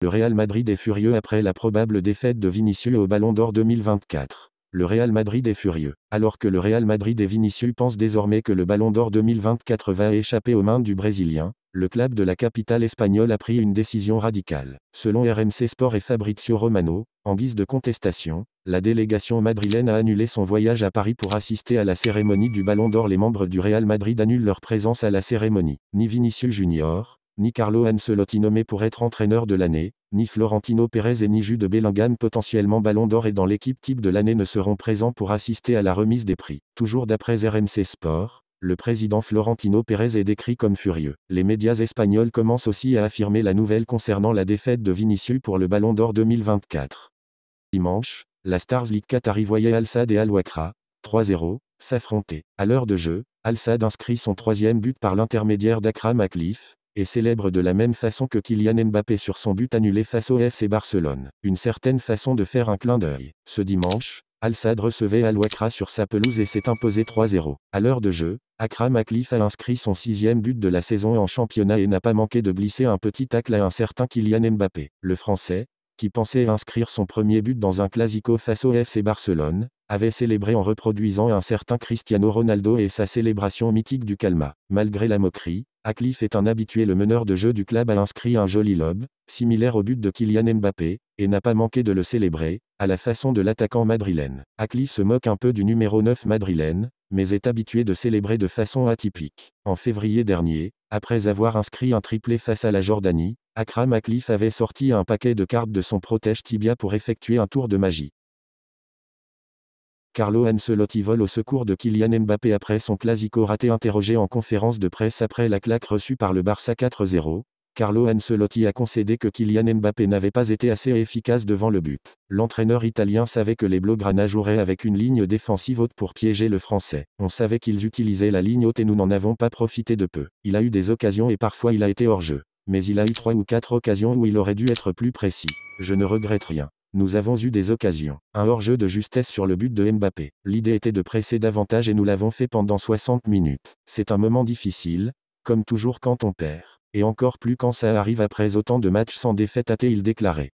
Le Real Madrid est furieux après la probable défaite de Vinicius au Ballon d'Or 2024. Le Real Madrid est furieux. Alors que le Real Madrid et Vinicius pensent désormais que le Ballon d'Or 2024 va échapper aux mains du Brésilien, le club de la capitale espagnole a pris une décision radicale. Selon RMC Sport et Fabrizio Romano, en guise de contestation, la délégation madrilène a annulé son voyage à Paris pour assister à la cérémonie du Ballon d'Or. Les membres du Real Madrid annulent leur présence à la cérémonie. Ni Vinicius Junior, ni Carlo Ancelotti nommé pour être entraîneur de l'année, ni Florentino Pérez et ni Jude Bellingham potentiellement Ballon d'Or et dans l'équipe type de l'année ne seront présents pour assister à la remise des prix. Toujours d'après RMC Sport, le président Florentino Pérez est décrit comme furieux. Les médias espagnols commencent aussi à affirmer la nouvelle concernant la défaite de Vinicius pour le Ballon d'Or 2024. Dimanche, la Stars League Qatari voyait Al Sadd et Al Wakra, 3-0, s'affronter. À l'heure de jeu, Al Sadd inscrit son troisième but par l'intermédiaire d'Akram Akhlif, et célèbre de la même façon que Kylian Mbappé sur son but annulé face au FC Barcelone. Une certaine façon de faire un clin d'œil. Ce dimanche, Al Sadd recevait Al Wakra sur sa pelouse et s'est imposé 3-0. À l'heure de jeu, Akram Akhlif a inscrit son sixième but de la saison en championnat et n'a pas manqué de glisser un petit tacle à un certain Kylian Mbappé. Le Français, qui pensait inscrire son premier but dans un classico face au FC Barcelone, avait célébré en reproduisant un certain Cristiano Ronaldo et sa célébration mythique du calma. Malgré la moquerie, Akhlif est un habitué. Le meneur de jeu du club a inscrit un joli lob, similaire au but de Kylian Mbappé, et n'a pas manqué de le célébrer, à la façon de l'attaquant madrilène. Akhlif se moque un peu du numéro 9 madrilène, mais est habitué de célébrer de façon atypique. En février dernier, après avoir inscrit un triplé face à la Jordanie, Akram Akhlif avait sorti un paquet de cartes de son protège tibia pour effectuer un tour de magie. Carlo Ancelotti vole au secours de Kylian Mbappé après son classico raté. Interrogé en conférence de presse après la claque reçue par le Barça 4-0, Carlo Ancelotti a concédé que Kylian Mbappé n'avait pas été assez efficace devant le but. L'entraîneur italien savait que les Blaugrana joueraient avec une ligne défensive haute pour piéger le Français. On savait qu'ils utilisaient la ligne haute et nous n'en avons pas profité de peu. Il a eu des occasions et parfois il a été hors jeu. Mais il a eu 3 ou 4 occasions où il aurait dû être plus précis. Je ne regrette rien. Nous avons eu des occasions. Un hors-jeu de justesse sur le but de Mbappé. L'idée était de presser davantage et nous l'avons fait pendant 60 minutes. C'est un moment difficile, comme toujours quand on perd. Et encore plus quand ça arrive après autant de matchs sans défaite, a-t-il déclaré.